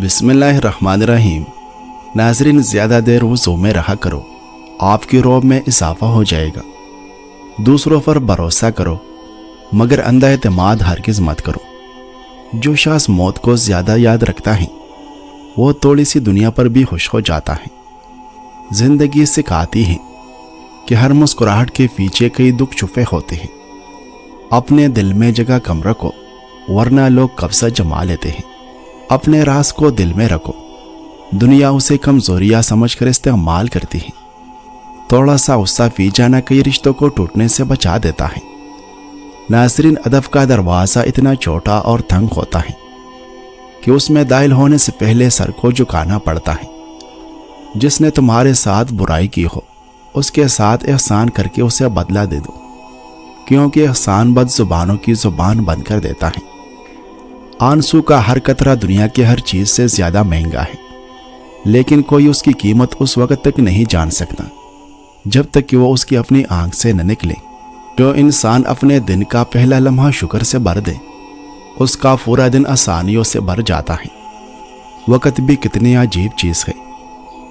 बिस्मिल्लाहिर्रहमानिर्रहीम। नाज़रीन, ज़्यादा देर वज़ू में रहा करो, आपकी रौब में इजाफ़ा हो जाएगा। दूसरों पर भरोसा करो मगर अंधा एतमाद हरगिज़ मत करो। जो शख्स मौत को ज़्यादा याद रखता है वो थोड़ी सी दुनिया पर भी खुश हो जाता है। ज़िंदगी सिखाती है कि हर मुस्कुराहट के पीछे कई दुख छुपे होते हैं। अपने दिल में जगह कम रखो वरना लोग कब्ज़ा जमा लेते हैं। अपने राज को दिल में रखो, दुनिया उसे कमज़ोरियाँ समझकर इस्तेमाल करती है। थोड़ा सा गुस्सा पी जाना कई रिश्तों को टूटने से बचा देता है। नाज़रीन, अदब का दरवाज़ा इतना छोटा और तंग होता है कि उसमें दाखिल होने से पहले सर को झुकाना पड़ता है। जिसने तुम्हारे साथ बुराई की हो उसके साथ एहसान करके उसे बदला दे दो, क्योंकि एहसान बदजुबानों की ज़ुबान बंद कर देता है। आंसू का हर कतरा दुनिया की हर चीज़ से ज़्यादा महंगा है, लेकिन कोई उसकी कीमत उस वक़्त तक नहीं जान सकता जब तक कि वो उसकी अपनी आंख से न निकले। जो इंसान अपने दिन का पहला लम्हा शुक्र से भर दे उसका पूरा दिन आसानियों से भर जाता है। वक़्त भी कितनी अजीब चीज़ है,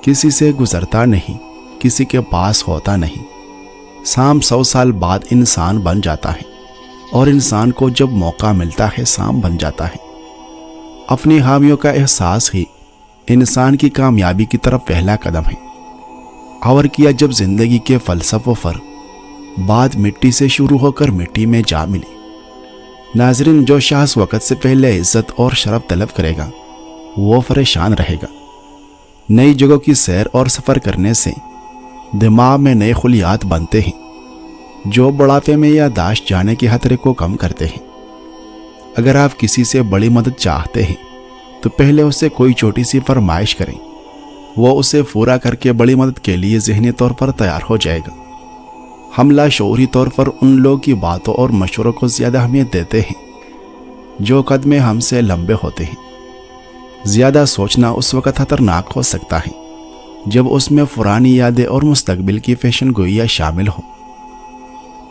किसी से गुजरता नहीं, किसी के पास होता नहीं। शाम 100 साल बाद इंसान बन जाता है और इंसान को जब मौका मिलता है शाम बन जाता है। अपनी हामियों का एहसास ही इंसान की कामयाबी की तरफ पहला कदम है। और किया जब जिंदगी के फ़लसफ़ों पर बात मिट्टी से शुरू होकर मिट्टी में जा मिली। नाज़रीन, जो शख्स वक़्त से पहले इज़्ज़त और शरफ तलब करेगा वो परेशान रहेगा। नई जगहों की सैर और सफ़र करने से दिमाग में नए खुलियात बनते हैं जो बुढ़ापे में याददाश्त जाने के खतरे को कम करते हैं। अगर आप किसी से बड़ी मदद चाहते हैं तो पहले उससे कोई छोटी सी फरमाइश करें, वो उसे पूरा करके बड़ी मदद के लिए ज़हनी तौर पर तैयार हो जाएगा। हम लाशऊरी तौर पर उन लोगों की बातों और मशवरों को ज़्यादा अहमियत देते हैं जो कदम हमसे लंबे होते हैं। ज़्यादा सोचना उस वक़्त खतरनाक हो सकता है जब उसमें पुरानी यादें और मुस्तकबिल की फैशन गोइयाँ शामिल हो।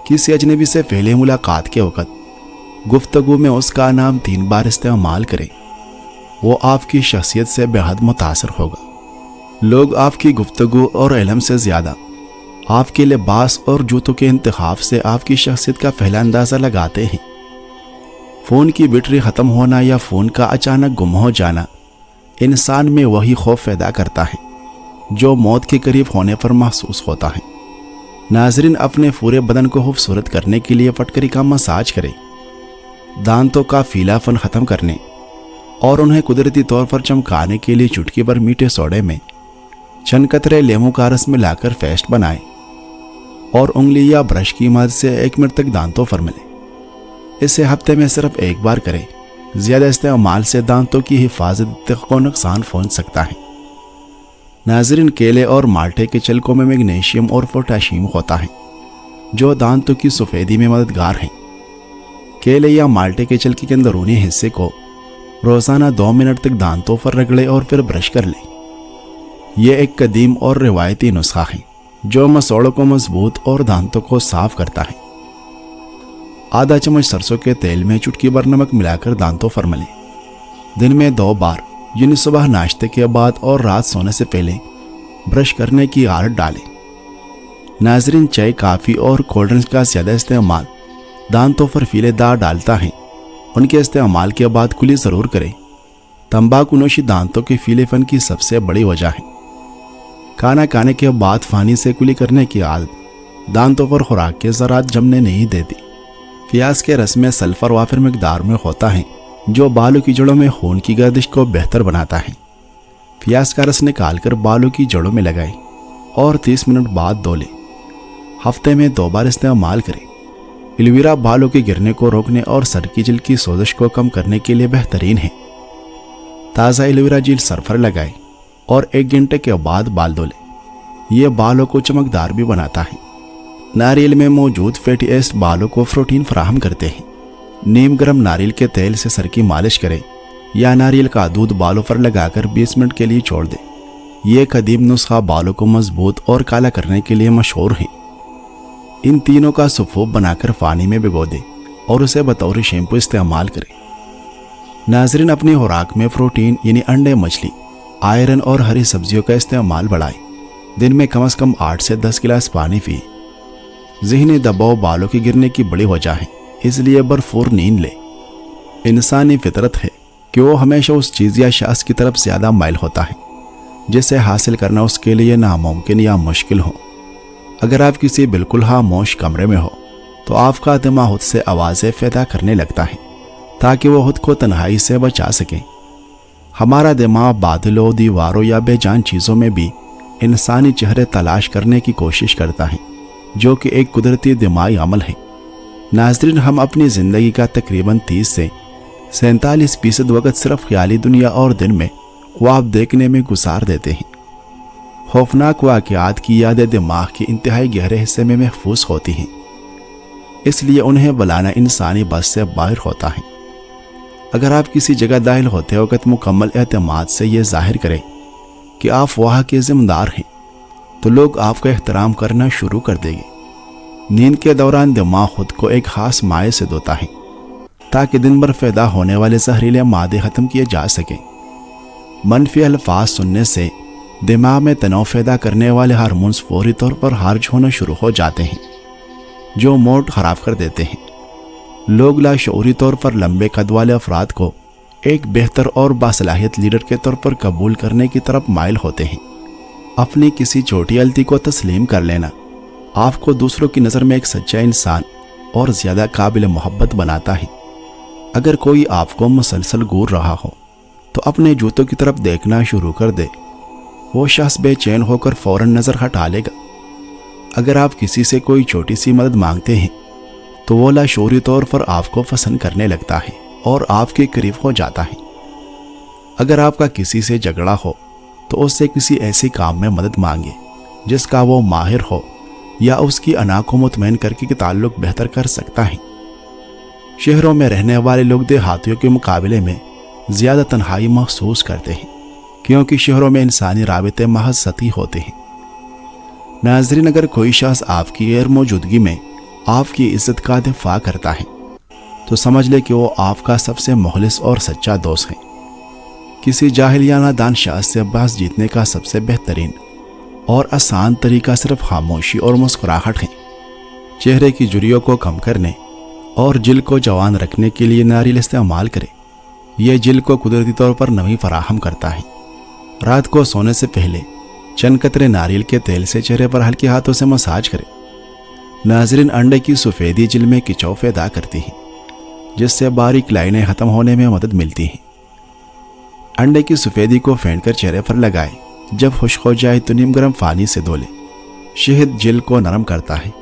किसी अजनबी से पहले मुलाकात के वक़्त गुफ्तगू में उसका नाम 3 बार इस्तेमाल करें, वो आपकी शख्सियत से बेहद मुतासर होगा। लोग आपकी गुफ्तगू और इल्म से ज़्यादा आपके लिबास और जूतों के इंतखाब से आपकी शख्सियत का पहला अंदाज़ा लगाते हैं। फ़ोन की बैटरी ख़त्म होना या फ़ोन का अचानक गुम हो जाना इंसान में वही खौफ पैदा करता है जो मौत के करीब होने पर महसूस होता है। नाज़रीन, अपने पूरे बदन को खूबसूरत करने के लिए फटकरी का मसाज करें। दांतों का फीलापन ख़त्म करने और उन्हें कुदरती तौर पर चमकाने के लिए चुटकी भर मीठे सोडे में चंद कतरे लेमू का रस मिलाकर पेस्ट बनाएं और उंगली या ब्रश की मदद से 1 मिनट तक दांतों पर मिलें। इसे हफ्ते में सिर्फ 1 बार करें। ज़्यादा इस्तेमाल से दांतों की हिफाजत को नुकसान पहुँच सकता है। नाज़रीन, केले और माल्टे के छिलकों में मैग्नीशियम और पोटाशियम होता है जो दांतों की सफ़ेदी में मददगार है। केले या माल्टे के छिलके के अंदरूनी हिस्से को रोज़ाना 2 मिनट तक दांतों पर रगड़ें और फिर ब्रश कर लें। यह एक कदीम और रिवायती नुस्खा है जो मसौड़ों को मजबूत और दांतों को साफ करता है। आधा चम्मच सरसों के तेल में चुटकी भर नमक मिलाकर दांतों पर मलें। दिन में 2 बार, यानी सुबह नाश्ते के बाद और रात सोने से पहले ब्रश करने की आदत डालें। नाज़रीन, चाय, काफ़ी और कोल्ड ड्रिंक्स का ज़्यादा इस्तेमाल दांतों पर फीलेदार डालता है। उनके इस्तेमाल के बाद कुली ज़रूर करें। तंबाकू नोशी दांतों के फीलेपन की सबसे बड़ी वजह है। खाना खाने के बाद पानी से कुली करने की आदत दांतों पर खुराक के ज़रात जमने नहीं देती। प्याज के रस में सल्फ़र वाफिर मकदार में होता है जो बालों की जड़ों में खून की गर्दिश को बेहतर बनाता है। प्याज का रस निकालकर बालों की जड़ों में लगाएं और 30 मिनट बाद धो लें। हफ्ते में 2 बार इस्तेमाल करें। एलोवेरा बालों के गिरने को रोकने और सर की जेल की सोजिश को कम करने के लिए बेहतरीन है। ताज़ा एलोवेरा जेल सर पर लगाएं और 1 घंटे के बाद बाल धो लें। यह बालों को चमकदार भी बनाता है। नारियल में मौजूद फैटी एसिड बालों को प्रोटीन फराहम करते हैं। नीम गर्म नारियल के तेल से सर की मालिश करें या नारियल का दूध बालों पर लगाकर 20 मिनट के लिए छोड़ दें। यह कदीम नुस्खा बालों को मजबूत और काला करने के लिए मशहूर है। इन तीनों का सफ़ूफ बनाकर पानी में भिगो दें और उसे बतौर शैम्पू इस्तेमाल करें। नाजरीन अपनी खुराक में प्रोटीन यानी अंडे, मछली, आयरन और हरी सब्जियों का इस्तेमाल बढ़ाएं। दिन में कम से कम 8 से 10 गिलास पानी पिए। ज़हनी दबाव बालों के गिरने की बड़ी वजह है, इसलिए भरपूर नींद ले। इंसानी फितरत है कि वो हमेशा उस चीज़ या शख्स की तरफ ज़्यादा माइल होता है जिसे हासिल करना उसके लिए नामुमकिन या मुश्किल हो। अगर आप किसी बिल्कुल खामोश कमरे में हो तो आपका दिमाग खुद से आवाज़ें पैदा करने लगता है ताकि वो खुद को तन्हाई से बचा सके। हमारा दिमाग बादलों, दीवारों या बेजान चीज़ों में भी इंसानी चेहरे तलाश करने की कोशिश करता है, जो कि एक कुदरती दिमागी अमल है। नाज़रीन, हम अपनी ज़िंदगी का तकरीबन 30 से 47% वक्त सिर्फ ख्याली दुनिया और दिन में ख्वाब देखने में गुजार देते हैं। खौफनाक वाक़यात की यादें दिमाग के इंतहाई गहरे हिस्से में महफूज होती हैं, इसलिए उन्हें बुलाना इंसानी बस से बाहर होता है। अगर आप किसी जगह दाखिल होते वक्त मुकम्मल एतमाद से ये जाहिर करें कि आप वहाँ के ज़िम्मेदार हैं, तो लोग आपका एहतराम करना शुरू कर देंगे। नींद के दौरान दिमाग खुद को एक ख़ास माए से धोता है ताकि दिन भर पैदा होने वाले जहरीले मादे ख़त्म किए जा सकें। मनफी अल्फाज सुनने से दिमाग में तनाव पैदा करने वाले हार्मोन्स फौरी तौर पर खारिज होना शुरू हो जाते हैं, जो मूड ख़राब कर देते हैं। लोग लाशऊरी तौर पर लंबे कद वाले अफराद को एक बेहतर और बासलाहियत लीडर के तौर पर कबूल करने की तरफ माइल होते हैं। अपनी किसी छोटी गलती को तस्लीम कर लेना आपको दूसरों की नज़र में एक सच्चा इंसान और ज़्यादा काबिल मोहब्बत बनाता है। अगर कोई आपको मुसलसल घूर रहा हो तो अपने जूतों की तरफ देखना शुरू कर दे। वो शख्स बेचैन होकर फौरन नज़र हटा लेगा। अगर आप किसी से कोई छोटी सी मदद मांगते हैं तो वो लाशऊरी तौर पर आपको पसंद करने लगता है और आपके करीब हो जाता है। अगर आपका किसी से झगड़ा हो तो उससे किसी ऐसे काम में मदद मांगे जिसका वो माहिर हो या उसकी अना को मुतमईन करके कि ताल्लुक बेहतर कर सकता है। शहरों में रहने वाले लोग देहातियों के मुकाबले में ज़्यादा तन्हाई महसूस करते हैं, क्योंकि शहरों में इंसानी राबिते महज सतही होते हैं। नाज़रीन, अगर कोई शख्स आपकी गैर मौजूदगी में आपकी इज्जत का दिफा करता है तो समझ ले कि वो आपका सबसे मुखलिस और सच्चा दोस्त है। किसी जाहिल या नादान शख्स से बहस जीतने का सबसे बेहतरीन और आसान तरीका सिर्फ खामोशी और मुस्कुराहट है। चेहरे की झुर्रियों को कम करने और जिल्द को जवान रखने के लिए नारियल इस्तेमाल करें। यह जिल्द को कुदरती तौर पर नमी फराहम करता है। रात को सोने से पहले चंद कतरे नारियल के तेल से चेहरे पर हल्के हाथों से मसाज करें। नाज़रीन, अंडे की सफ़ेदी जिल्द में खिंचाव पैदा करती है, जिससे बारीक लाइनें ख़त्म होने में मदद मिलती है। अंडे की सफ़ेदी को फेंट कर चेहरे पर लगाएं। जब खुश्क हो जाए तो नीम गर्म पानी से धो लें। शहद जिल्द को नरम करता है,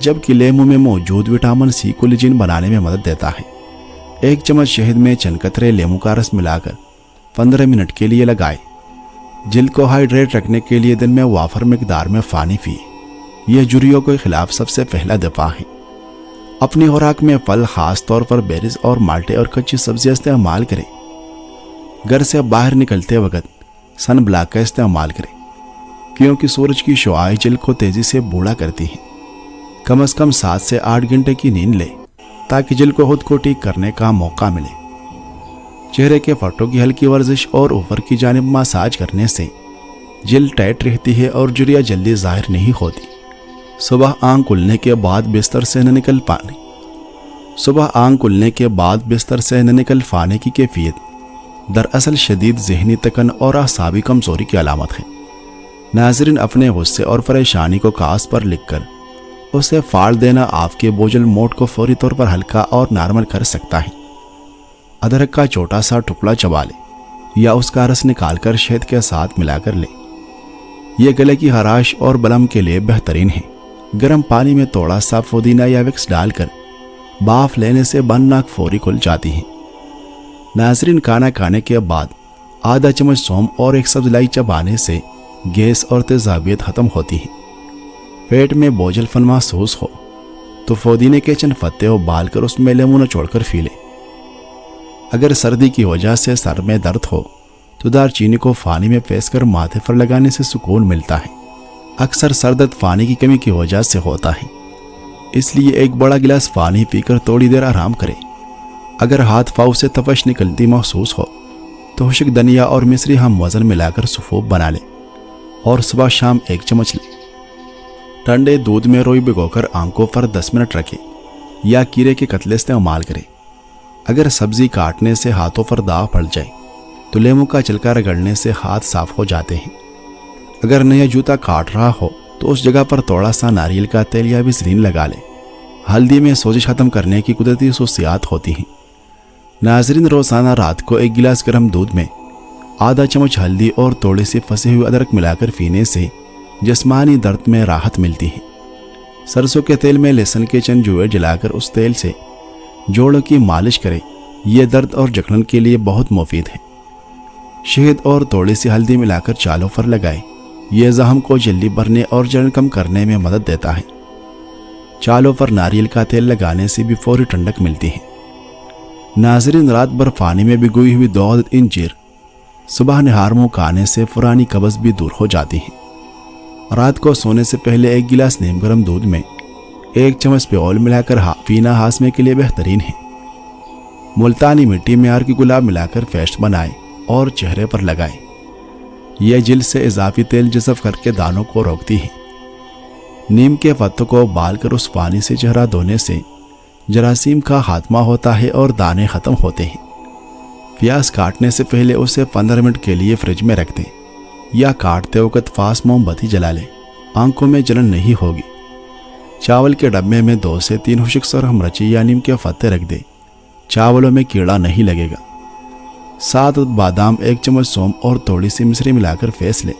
जबकि लेमू में मौजूद विटामिन सी कोलेजन बनाने में मदद देता है। 1 चम्मच शहद में चंद कतरे लेमू का रस मिलाकर 15 मिनट के लिए लगाएं। जिल्द को हाइड्रेट रखने के लिए दिन में वाफर मिकदार में पानी पिए। यह झुर्रियों के खिलाफ सबसे पहला दफा है। अपनी खुराक में फल, खास तौर पर बेरीज और माल्टे और कच्ची सब्जियां इस्तेमाल करें। घर से बाहर निकलते वक्त सन ब्लॉक का इस्तेमाल करें, क्योंकि सूरज की शुआएं जिल्द को तेजी से बूढ़ा करती हैं। कम से कम 7 से 8 घंटे की नींद लें ताकि जिल्द को खुद को ठीक करने का मौका मिले। चेहरे के फटों की हल्की वर्जिश और ऊपर की जानिब मसाज करने से जिल्द टाइट रहती है और झुर्रियां जल्दी जाहिर नहीं होती। सुबह आंख खुलने के बाद बिस्तर से न निकल पाने की कैफियत दरअसल शदीद ज़हनी तकन और आसाबी कमज़ोरी की अलामत है। नाज़रीन, अपने गुस्से और परेशानी को कागज़ पर लिखकर उसे फाड़ देना आपके बोझल मोड को फौरी तौर पर हल्का और नॉर्मल कर सकता है। अदरक का छोटा सा टुकड़ा चबा ले या उसका रस निकालकर शहद के साथ मिलाकर ले। यह गले की खराश और बलम के लिए बेहतरीन है। गर्म पानी में थोड़ा सा पुदीना या विक्स डालकर भाप लेने से बंद नाक फौरी खुल जाती है। नाज़रीन, खाना खाने के बाद आधा चम्मच सौंफ और 1 सब्ज़ लाई चबाने से गैस और तेज़ाबियत ख़त्म होती है। पेट में बोझलपन महसूस हो तो पुदीने के चंद पत्ते उबाल कर उसमें लेमू निचोड़कर पी ले। अगर सर्दी की वजह से सर में दर्द हो तो दालचीनी को पानी में पीसकर माथे पर लगाने से सुकून मिलता है। अक्सर सर दर्द पानी की कमी की वजह से होता है, इसलिए एक बड़ा गिलास पानी पीकर थोड़ी देर आराम करें। اگر ہاتھ پاؤں سے تپش نکلتی محسوس ہو تو خشک دھنیا اور مصری ہم وزن ملا کر سفوف بنا لیں اور صبح شام 1 چمچ لیں۔ ٹھنڈے دودھ میں روئی بھگو کر آنکھوں پر 10 منٹ رکھیں یا کیڑے کے قتلے استعمال کریں۔ اگر سبزی کاٹنے سے ہاتھوں پر داغ پڑ جائے تو لیموں کا چھلکا رگڑنے سے ہاتھ صاف ہو جاتے ہیں۔ اگر نیا جوتا کاٹ رہا ہو تو اس جگہ پر تھوڑا سا ناریل کا تیل یا ویسلین لگا لیں۔ ہلدی میں سوزش ختم کرنے کی قدرتی خصوصیات ہوتی ہیں۔ ناظرین، روزانہ رات کو 1 گلاس گرم دودھ میں آدھا چمچ ہلدی اور تھوڑی سی پھنسی ہوئی ادرک ملا کر پینے سے جسمانی درد میں راحت ملتی ہے۔ سرسوں کے تیل میں لہسن کے چند جوئے جلا کر اس تیل سے جوڑوں کی مالش کریں، یہ درد اور جکڑن کے لیے بہت مفید ہے۔ شہد اور تھوڑی سی ہلدی ملا کر چالوں پر لگائیں، یہ زخم کو جلدی بھرنے اور جلن کم کرنے میں مدد دیتا ہے۔ چالوں پر ناریل کا تیل لگانے سے بھی فوری ٹھنڈک ملتی ہے۔ ناظرین، رات بھر پانی میں بھگوئی ہوئی 2 عدد انجیر صبح نہار منہ کھانے سے پرانی قبض بھی دور ہو جاتی ہے۔ رات کو سونے سے پہلے 1 گلاس نیم گرم دودھ میں 1 چمچ پیول ملا کر پینا ہاضمے کے لیے بہترین ہے۔ ملتانی مٹی میں ہر کی گلاب ملا کر پیسٹ بنائیں اور چہرے پر لگائیں، یہ جلد سے اضافی تیل جذب کر کے دانوں کو روکتی ہے۔ نیم کے پتوں کو ابال کر اس پانی سے چہرہ دھونے سے جراثیم کا خاتمہ ہوتا ہے اور دانے ختم ہوتے ہیں۔ پیاز کاٹنے سے پہلے اسے 15 منٹ کے لیے فریج میں رکھ دیں یا کاٹتے وقت پاس موم بتی جلا لیں، آنکھوں میں جلن نہیں ہوگی۔ چاول کے ڈبے میں 2 سے 3 خشک سرخ مرچی یا نیم کے پتے رکھ دیں، چاولوں میں کیڑا نہیں لگے گا۔ 7 بادام، 1 چمچ سونف اور تھوڑی سی مصری ملا کر پیس لیں۔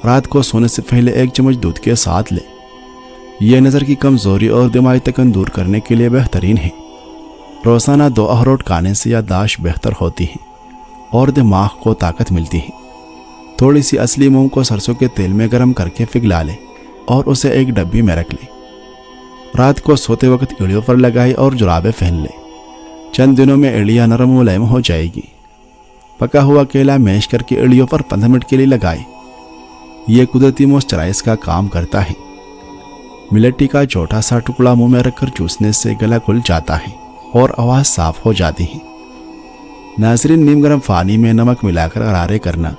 رات کو سونے سے پہلے 1 چمچ دودھ کے ساتھ لیں، یہ نظر کی کمزوری اور دماغی تکن دور کرنے کے لیے بہترین ہے۔ روزانہ 2 اخروٹ کھانے سے یادداشت بہتر ہوتی ہے اور دماغ کو طاقت ملتی ہے۔ تھوڑی سی اصلی مونگ کو سرسوں کے تیل میں گرم کر کے پگھلا لیں اور اسے ایک ڈبی میں رکھ لیں۔ رات کو سوتے وقت ایڑیوں پر لگائیں اور جرابیں پہن لیں، چند دنوں میں ایڑیاں نرم و ملائم ہو جائے گی۔ پکا ہوا کیلا میش کر کے ایڑیوں پر 15 منٹ کے لیے لگائیں، یہ قدرتی موئسچرائز کا کام کرتا ہے۔ ملٹی کا چھوٹا سا ٹکڑا منہ میں رکھ کر چوسنے سے گلا کھل جاتا ہے اور آواز صاف ہو جاتی ہے۔ ناظرین، نیم گرم پانی میں نمک ملا کر غرارے کرنا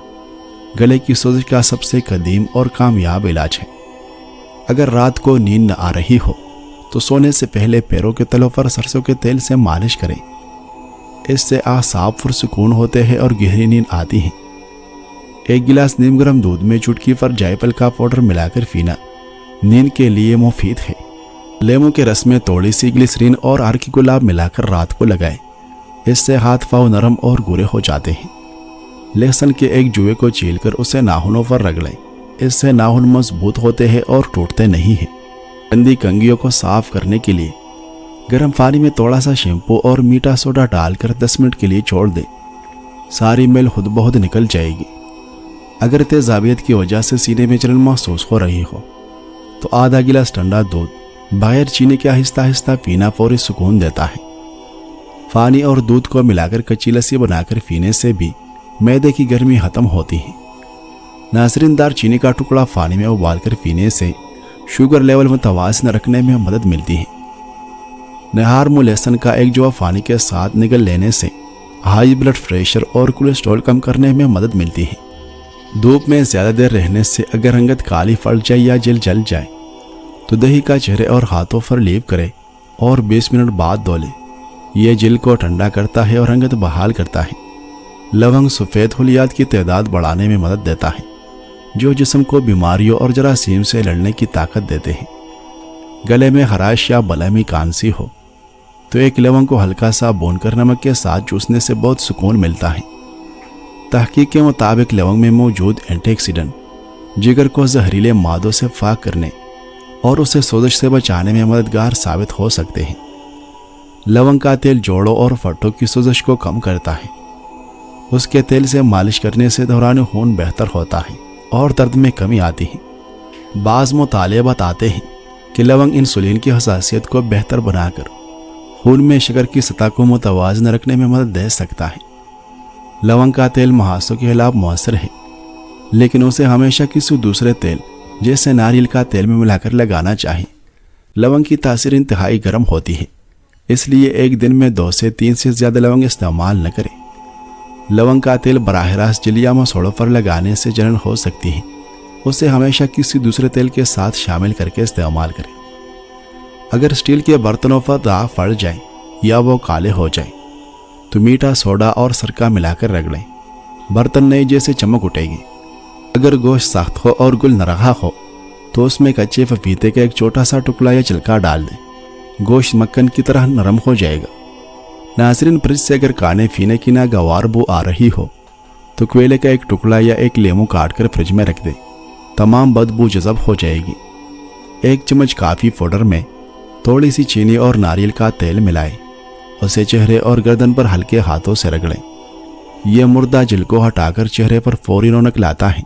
گلے کی سوزش کا سب سے قدیم اور کامیاب علاج ہے۔ اگر رات کو نیند نہ آ رہی ہو تو سونے سے پہلے پیروں کے تلوں پر سرسوں کے تیل سے مالش کریں، اس سے اعصاب پرسکون ہوتے ہیں اور گہری نیند آتی ہے۔ 1 گلاس نیم گرم دودھ میں چٹکی پر جائفل کا پاؤڈر ملا کر پینا نیند کے لیے مفید ہے۔ لیموں کے رس میں تھوڑی سی گلیسرین اور ہرکی گلاب ملا کر رات کو لگائیں، اس سے ہاتھ پاؤں نرم اور گورے ہو جاتے ہیں۔ لہسن کے ایک جوئے کو چھیل کر اسے ناخنوں پر رگڑیں، اس سے ناخن مضبوط ہوتے ہیں اور ٹوٹتے نہیں ہیں۔ گندی کنگھیوں کو صاف کرنے کے لیے گرم پانی میں تھوڑا سا شیمپو اور میٹھا سوڈا ڈال کر 10 منٹ کے لیے چھوڑ دیں، ساری میل خود بہت نکل جائے گی۔ اگر تیزابیت کی وجہ سے سینے میں جلن محسوس ہو رہی ہو تو آدھا گلاس ٹھنڈا دودھ بغیر چینی کے آہستہ آہستہ پینا فوری سکون دیتا ہے۔ پانی اور دودھ کو ملا کر کچی لسی بنا کر پینے سے بھی معدے کی گرمی ختم ہوتی ہے۔ ناظرین، دار چینی کا ٹکڑا پانی میں ابال کر پینے سے شوگر لیول متوازن رکھنے میں مدد ملتی ہے۔ نہار منہ لہسن کا ایک جوہ پانی کے ساتھ نگل لینے سے ہائی بلڈ پریشر اور کولیسٹرول کم کرنے میں مدد ملتی ہے۔ دھوپ میں زیادہ دیر رہنے سے اگر رنگت کالی پڑ جائے یا جلد جل جائے تو دہی کا چہرے اور ہاتھوں پر لیپ کرے اور 20 منٹ بعد دھو لے، یہ جلد کو ٹھنڈا کرتا ہے اور رنگت بحال کرتا ہے۔ لونگ سفید خلیات کی تعداد بڑھانے میں مدد دیتا ہے، جو جسم کو بیماریوں اور جراثیم سے لڑنے کی طاقت دیتے ہیں۔ گلے میں خراش یا بلہمی کانسی ہو تو ایک لونگ کو ہلکا سا بھون کر نمک کے ساتھ چوسنے سے بہت سکون ملتا ہے۔ تحقیق کے مطابق لونگ میں موجود اینٹی آکسیڈنٹ جگر کو زہریلے مادوں سے پاک کرنے اور اسے سوزش سے بچانے میں مددگار ثابت ہو سکتے ہیں۔ لونگ کا تیل جوڑوں اور پٹھوں کی سوزش کو کم کرتا ہے، اس کے تیل سے مالش کرنے سے دوران خون بہتر ہوتا ہے اور درد میں کمی آتی ہے۔ بعض مطالعے بتاتے ہیں کہ لونگ انسولین کی حساسیت کو بہتر بنا کر خون میں شکر کی سطح کو متوازن رکھنے میں مدد دے سکتا ہے۔ لونگ کا تیل مہاسوں کے خلاف مؤثر ہے، لیکن اسے ہمیشہ کسی دوسرے تیل جیسے ناریل کا تیل میں ملا کر لگانا چاہیے۔ لونگ کی تاثیر انتہائی گرم ہوتی ہے، اس لیے ایک دن میں 2 سے 3 سے زیادہ لونگ استعمال نہ کریں۔ لونگ کا تیل براہ راست جلیا مسوڑوں پر لگانے سے جلن ہو سکتی ہے، اسے ہمیشہ کسی دوسرے تیل کے ساتھ شامل کر کے استعمال کریں۔ اگر اسٹیل کے برتنوں پر داغ پڑ جائیں یا وہ کالے ہو جائیں تو میٹھا سوڈا اور سرکہ ملا کر رگڑیں، برتن نئے جیسے چمک اٹھے گی۔ اگر گوشت سخت ہو اور گل نہ رہا ہو تو اس میں کچے پپیتے کا ایک چھوٹا سا ٹکڑا یا چھلکا ڈال دیں، گوشت مکھن کی طرح نرم ہو جائے گا۔ ناظرین، فریج سے اگر کھانے پینے کی ناگوار بو آ رہی ہو تو کوئلے کا ایک ٹکڑا یا ایک لیمو کاٹ کر فریج میں رکھ دیں، تمام بدبو جذب ہو جائے گی۔ 1 چمچ کافی پاؤڈر میں تھوڑی سی چینی اور ناریل کا تیل ملائیں، اسے چہرے اور گردن پر ہلکے ہاتھوں سے رگڑیں۔ یہ مردہ جلد کو ہٹا کر چہرے پر فوری رونق لاتا ہے۔